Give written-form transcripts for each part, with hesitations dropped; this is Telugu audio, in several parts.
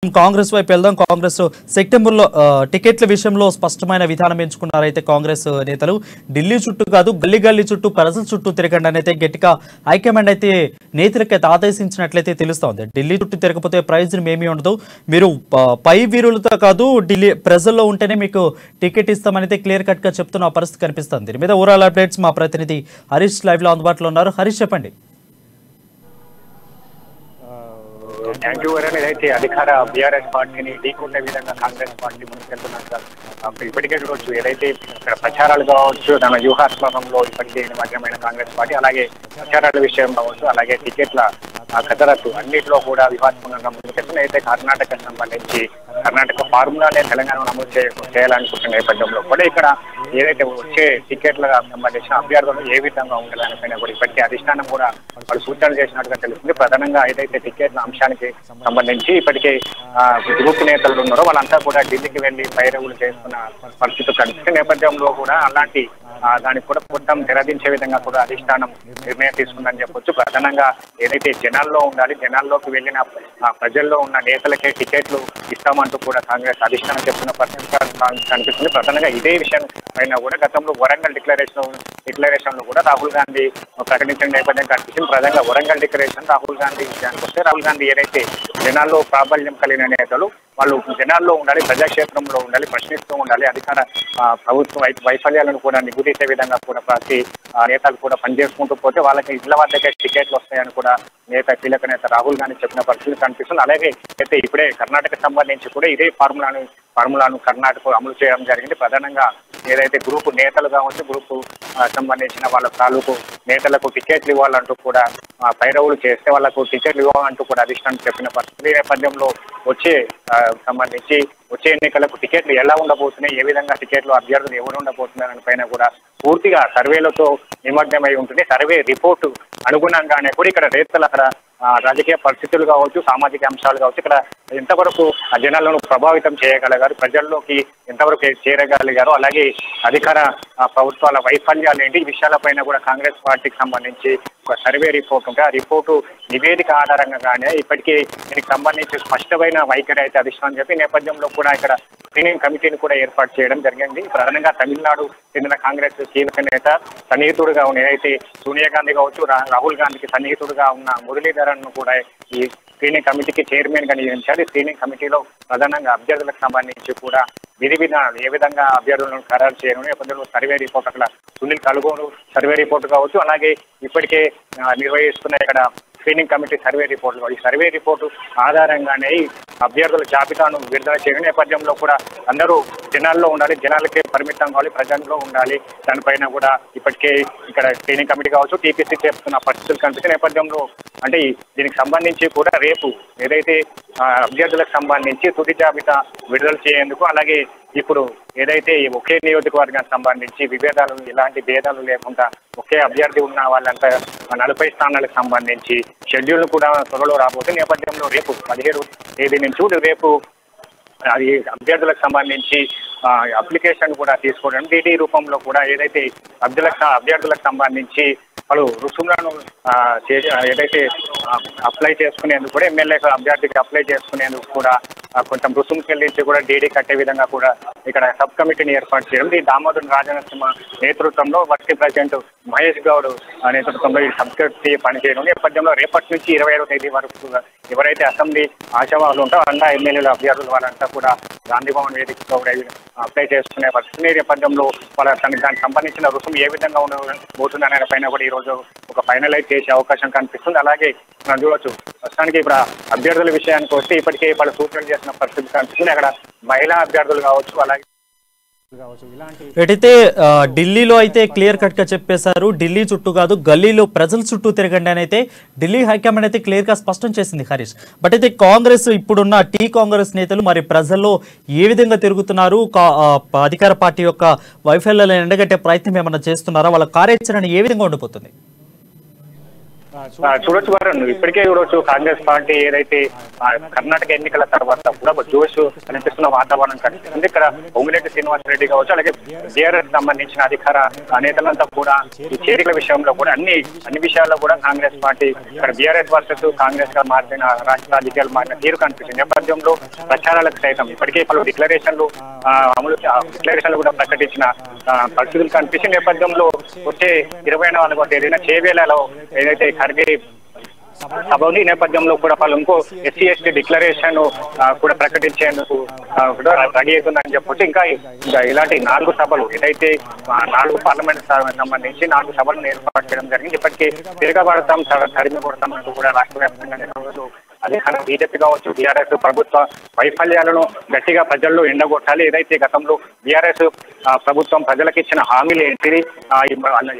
కాంగ్రెస్ వైపు వెళ్దాం. కాంగ్రెస్ సెప్టెంబర్లో టికెట్ల విషయంలో స్పష్టమైన విధానం ఎంచుకున్నారైతే కాంగ్రెస్ నేతలు. ఢిల్లీ చుట్టూ కాదు గల్లీ గల్లీ చుట్టూ ప్రజల చుట్టూ తిరగండి అని అయితే గట్టిగా హైకమాండ్ అయితే నేతలకైతే ఆదేశించినట్లయితే తెలుస్తోంది. ఢిల్లీ చుట్టూ తిరగకపోతే ప్రయోజనం ఏమీ ఉండదు, మీరు పై వీరులతో కాదు ఢిల్లీ ప్రజల్లో ఉంటేనే మీకు టికెట్ ఇస్తామని అయితే క్లియర్ కట్ గా చెప్తున్న పరిస్థితి కనిపిస్తుంది. దీని మీద ఓవరాల్ అప్డేట్స్ మా ప్రతినిధి హరీష్ లైవ్ లో అందుబాటులో ఉన్నారు. హరీష్ చెప్పండి. Thank you వరణ్. ఏదైతే అధికార బీఆర్ఎస్ పార్టీని ఢీకొట్టే విధంగా కాంగ్రెస్ పార్టీ ముందుకెళ్తున్నట్టుగా ఇప్పటికే చూడవచ్చు. ఏదైతే ఇక్కడ ప్రచారాలు కావచ్చు, తన వ్యూహాత్మకంలో ఇప్పటికే నిమగ్నమైన కాంగ్రెస్ పార్టీ, అలాగే ప్రచారాల విషయం కావచ్చు, అలాగే టికెట్ల కసరత్తు అన్నింటిలో కూడా వ్యూహాత్మకంగా ముందుకెళ్తున్న. అయితే కర్ణాటక సంబంధించి కర్ణాటక ఫార్ములానే తెలంగాణను అమలు చేయాలనుకుంటున్న నేపథ్యంలో కూడా ఇక్కడ ఏదైతే వచ్చే టికెట్లకు సంబంధించిన అభ్యర్థులు ఏ విధంగా ఉండాలనిపైన కూడా ఇప్పటికే అధిష్టానం కూడా వాళ్ళు సూచనలు చేసినట్టుగా తెలుస్తుంది. ప్రధానంగా ఏదైతే టికెట్ల అంశానికి సంబంధించి ఇప్పటికే గ్రూప్ నేతలు ఉన్నారో వాళ్ళంతా కూడా ఢిల్లీకి వెళ్లి పైరవులు చేస్తున్న పరిస్థితి కనిపిస్తుంది. నేపథ్యంలో కూడా అలాంటి దానికి కూడా మొత్తం తెరదించే విధంగా కూడా అధిష్టానం నిర్ణయం తీసుకుందని చెప్పొచ్చు. ప్రధానంగా ఏదైతే జనాల్లో ఉండాలి, జనాల్లోకి వెళ్ళిన ప్రజల్లో ఉన్న నేతలకే టికెట్లు ఇస్తామంటూ కూడా కాంగ్రెస్ అధిష్టానం చెప్తున్న పరిస్థితి కనిపిస్తుంది. ప్రధానంగా ఇదే విషయం పైన కూడా గతంలో వరంగల్ డిక్లరేషన్ లో కూడా రాహుల్ గాంధీ ప్రకటించిన నేపథ్యం కనిపిస్తుంది. ప్రధానంగా వరంగల్ డిక్లరేషన్ రాహుల్ గాంధీ విషయానికి వస్తే, రాహుల్ గాంధీ ఏదైతే జనాల్లో ప్రాబల్యం కలిగిన నేతలు వాళ్ళు జనాల్లో ఉండాలి, ప్రజాక్షేత్రంలో ఉండాలి, ప్రశ్నిస్తూ ఉండాలి, అధికార ప్రభుత్వ వైఫల్యాలను కూడా నిగుదీసే విధంగా కూడా ప్రతి నేతలు కూడా పనిచేసుకుంటూ పోతే వాళ్ళకి ఇళ్ల వద్దకే టికెట్లు వస్తాయని కూడా కీలక నేత రాహుల్ గాంధీ చెప్పిన పరిస్థితి కనిపిస్తుంది. అలాగే అయితే ఇప్పుడే కర్ణాటక సంబంధించి కూడా ఇదే ఫార్ములాను కర్ణాటక అమలు చేయడం జరిగింది. ప్రధానంగా ఏదైతే గ్రూపు నేతలు కావచ్చు, గ్రూపు సంబంధించిన వాళ్ళ తాలూకు నేతలకు టికెట్లు ఇవ్వాలంటూ కూడా పైరవులు చేస్తే వాళ్ళకు టికెట్లు ఇవ్వాలంటూ కూడా అధిష్టానం చెప్పిన పరిస్థితి నేపథ్యంలో వచ్చే ఎన్నికలకు టికెట్లు ఎలా ఉండబోతున్నాయి, ఏ విధంగా టికెట్లు అభ్యర్థులు ఎవరు ఉండబోతున్నారని పైన కూడా పూర్తిగా సర్వేలతో నిమగ్నమై ఉంటుంది. సర్వే రిపోర్టు అనుగుణంగానే కూడా ఇక్కడ రేతలు అక్కడ రాజకీయ పరిస్థితులు కావచ్చు, సామాజిక అంశాలు కావచ్చు, ఇక్కడ ఎంతవరకు జనాలను ప్రభావితం చేయగలిగారు, ప్రజల్లోకి ఎంతవరకు చేరగలిగారు, అలాగే అధికార ప్రభుత్వాల వైఫల్యాలు ఏంటి, ఈ విషయాలపైన కూడా కాంగ్రెస్ పార్టీకి సంబంధించి ఒక సర్వే రిపోర్ట్ ఉంటే ఆ రిపోర్టు నివేదిక ఆధారంగానే ఇప్పటికీ దీనికి సంబంధించి స్పష్టమైన వైఖరి అయితే అధిష్టానం చెప్పి నేపథ్యంలో కూడా ఇక్కడ స్క్రీనింగ్ కమిటీని కూడా ఏర్పాటు చేయడం జరిగింది. ప్రధానంగా తమిళనాడు చెందిన కాంగ్రెస్ కీలక నేత సన్నిహితుడుగా ఉన్న ఏదైతే సోనియా గాంధీ కావచ్చు, రాహుల్ గాంధీకి సన్నిహితుడుగా ఉన్న మురళీధరన్ ను కూడా ఈ స్క్రీనింగ్ కమిటీకి చైర్మన్ గా నియమించారు. ఈ స్క్రీనింగ్ కమిటీలో ప్రధానంగా అభ్యర్థులకు సంబంధించి కూడా విధి విధానాలు ఏ విధంగా అభ్యర్థులను ఖరారు చేయడం నేపథ్యంలో సర్వే రిపోర్ట్ అక్కడ సునీల్ కలుగోలు సర్వే రిపోర్ట్ కావచ్చు, అలాగే ఇప్పటికే నిర్వహిస్తున్న ఇక్కడ స్క్రీనింగ్ కమిటీ సర్వే రిపోర్టులు, ఈ సర్వే రిపోర్టు ఆధారంగానే అభ్యర్థుల జాబితాను విడుదల చేయడం నేపథ్యంలో కూడా అందరూ జనాల్లో ఉండాలి, జనాలకే పరిమితం కావాలి, ప్రజల్లో ఉండాలి. దానిపైన కూడా ఇప్పటికే ఇక్కడ స్క్రీనింగ్ కమిటీ కావచ్చు, టీపీసీ చేస్తున్న పరిస్థితులు కనిపించే నేపథ్యంలో అంటే దీనికి సంబంధించి కూడా రేపు ఏదైతే అభ్యర్థులకు సంబంధించి తుది జాబితా విడుదల చేయేందుకు, అలాగే ఇప్పుడు ఏదైతే ఒకే నియోజకవర్గానికి సంబంధించి ఎలాంటి భేదాలు లేకుండా ఒకే అభ్యర్థి ఉన్న వాళ్ళంతా 40 స్థానాలకు సంబంధించి షెడ్యూల్ కూడా త్వరలో రాబోతుంది. నేపథ్యంలో రేపు 17వ తేదీ నుంచి రేపు అది అభ్యర్థులకు సంబంధించి అప్లికేషన్ కూడా తీసుకోవడం, డీడీ రూపంలో కూడా ఏదైతే అభ్యర్థులకు సంబంధించి వాళ్ళు రుసుములను ఏదైతే అప్లై చేసుకునేందుకు కూడా ఎమ్మెల్యే అభ్యర్థికి అప్లై చేసుకునేందుకు కూడా కొంచెం రుసుము చెల్లించి కూడా డీడీ కట్టే విధంగా కూడా ఇక్కడ సబ్ కమిటీని ఏర్పాటు చేయడం. ఈ దామోదర్ రాజనరసింహ నేతృత్వంలో వర్కింగ్ ప్రెసిడెంట్ మహేష్ గౌడ్ నేతృత్వంలో ఈ సబ్ కమిటీ పనిచేయడం నేపథ్యంలో రేపటి నుంచి 25వ తేదీ వరకు ఎవరైతే అసెంబ్లీ ఆశావాహులు ఉంటారో అంతా ఎమ్మెల్యేల అభ్యర్థులు వాళ్ళంతా కూడా గాంధీ భవన్ వేదికతో అప్లై చేసుకునే పరిస్థితి నేపథ్యంలో వాళ్ళ దానికి సంబంధించిన రుసుము ఏ విధంగా ఉండబోతుంది అనే పైన కూడా ఈరోజు ఒక ఫైనలైజ్ చేసే అవకాశం కనిపిస్తుంది. అలాగే మనం చూడవచ్చు ప్రస్తుతానికి ఇప్పుడు అభ్యర్థుల విషయానికి వస్తే ఇప్పటికే వాళ్ళు సూచనలు చేసిన పరిస్థితి కనిపిస్తుంది. అక్కడ మహిళా అభ్యర్థులు కావచ్చు, అలాగే ఎటైతే ఢిల్లీలో అయితే క్లియర్ కట్ గా చెప్పేశారు, ఢిల్లీ చుట్టూ కాదు గల్లీలో ప్రజల చుట్టూ తిరగండి అని అయితే ఢిల్లీ హైకమాండ్ అయితే క్లియర్ గా స్పష్టం చేసింది హరీష్. బట్ అయితే కాంగ్రెస్ ఇప్పుడున్న కాంగ్రెస్ నేతలు మరి ప్రజల్లో ఏ విధంగా తిరుగుతున్నారు, అధికార పార్టీ యొక్క వైఫల్యాలను ఎండగట్టే ప్రయత్నం ఏమన్నా చేస్తున్నారా, వాళ్ళ కార్యాచరణ ఏ విధంగా ఉండిపోతుంది? చూడొచ్చు వరుణ్, ఇప్పటికే చూడొచ్చు కాంగ్రెస్ పార్టీ ఏదైతే కర్ణాటక ఎన్నికల తర్వాత కూడా ఒక జోష్ అనిపిస్తున్న వాతావరణం కనిపిస్తుంది. ఇక్కడ పొంగులేటి శ్రీనివాసరెడ్డి కావచ్చు, అలాగే బీఆర్ఎస్ సంబంధించిన అధికార నేతలంతా కూడా ఈ చేరికల విషయంలో కూడా అన్ని విషయాల్లో కూడా కాంగ్రెస్ పార్టీ ఇక్కడ బీఆర్ఎస్ వర్సెస్ కాంగ్రెస్ గా మారిన రాష్ట్ర రాజకీయాలు మారిన తీరు కనిపిస్తుంది. నేపథ్యంలో ప్రచారాలకు సైతం ఇప్పటికే పలు డిక్లరేషన్లు కూడా ప్రకటించిన పరిస్థితులు కనిపించిన నేపథ్యంలో వచ్చే 24వ తేదీన చేవేలలో ఏదైతే ఖర్గే సభని నేపథ్యంలో కూడా వాళ్ళు ఇంకో ఎస్సీ ఎస్టీ డిక్లరేషన్ కూడా ప్రకటించేందుకు కూడా రెడీ అవుతుందని చెప్పొచ్చు. ఇంకా ఇలాంటి 4 సభలు ఏదైతే 4 పార్లమెంట్ సంబంధించి 4 సభలను ఏర్పాటు చేయడం జరిగింది. ఇప్పటికీ తిరగబడతాం తరిమి కొడతాం అంటూ కూడా రాష్ట్ర వ్యాప్తంగా అధికారం బీజేపీ కావచ్చు, బీఆర్ఎస్ ప్రభుత్వ వైఫల్యాలను గట్టిగా ప్రజల్లో ఎండగొట్టాలి. ఏదైతే గతంలో బీఆర్ఎస్ ప్రభుత్వం ప్రజలకు ఇచ్చిన హామీలు ఏంటిది,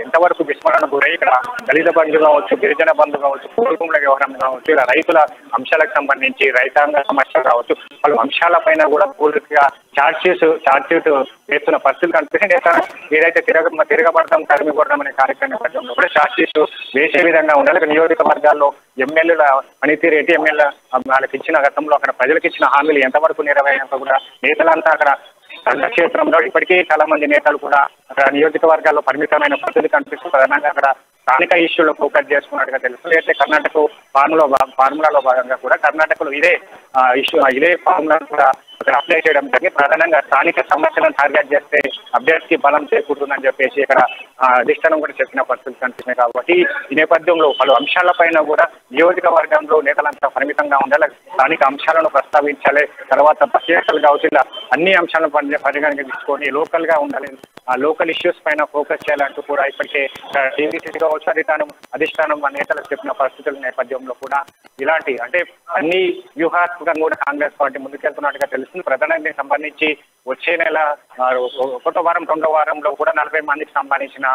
ఎంతవరకు విస్మరణ గురై ఇక్కడ దళిత బంధు కావచ్చు, గిరిజన బంధు కావచ్చు, కుటుంబ వ్యవహారం కావచ్చు, ఇలా రైతుల అంశాలకు సంబంధించి రైతాంగ సమస్యలు కావచ్చు, పలు అంశాలపైన కూడా పూర్తిగా చార్జ్ షీట్ వేస్తున్న పరిస్థితులు కనిపిస్తుంది. ఏదైతే తిరగబడతాం తరిమి కొడతాం అనే కార్యక్రమం నేపథ్యంలో కూడా చార్జ్ షీట్ వేసే విధంగా ఉండాలి. నియోజకవర్గాల్లో ఎమ్మెల్యేల పనితీరు ఏంటి, ఎమ్మెల్యే వాళ్ళకి ఇచ్చిన గతంలో అక్కడ ప్రజలకు ఇచ్చిన హామీలు ఎంతవరకు నెరవేరినంత కూడా నేతలంతా అక్కడ క్షేత్రంలో ఇప్పటికీ చాలా మంది నేతలు కూడా అక్కడ నియోజకవర్గాల్లో పరిమితమైన పరిస్థితి కనిపిస్తుంది. ప్రధానంగా అక్కడ స్థానిక ఇష్యూలో ఫోకస్ చేసుకున్నట్టుగా తెలుస్తుంది. అయితే కర్ణాటక ఫార్ములాలో భాగంగా కూడా కర్ణాటకలో ఇదే ఫార్ములా కూడా అక్కడ అప్లై చేయడం జరిగింది. ప్రధానంగా స్థానిక సమస్యలను టార్గెట్ చేస్తే అభ్యర్థికి బలం చేకూరుతుందని చెప్పేసి ఇక్కడ అధిష్టానం కూడా చెప్పిన పరిస్థితులు కనిపిస్తున్నాయి. కాబట్టి ఈ నేపథ్యంలో పలు అంశాలపైన కూడా నియోజకవర్గంలో నేతలంతా పరిమితంగా ఉండాలి, స్థానిక అంశాలను ప్రస్తావించాలి, తర్వాత ప్రత్యేకలు కావచ్చు, ఇలా అన్ని అంశాలను పరిగణన తీసుకొని లోకల్ గా ఉండాలి, ఆ లోకల్ ఇష్యూస్ పైన ఫోకస్ చేయాలంటూ కూడా ఇప్పటికే టీవీసీ కావచ్చు అధిష్టానం నేతలకు చెప్పిన పరిస్థితుల నేపథ్యంలో కూడా ఇలాంటి అంటే అన్ని వ్యూహాత్మకంగా కూడా కాంగ్రెస్ పార్టీ ముందుకెళ్తున్నట్టుగా తెలుస్తుంది. ప్రధానానికి సంబంధించి వచ్చే నెల 1వ వారం 2వ వారంలో కూడా 40 మందికి సంబంధించిన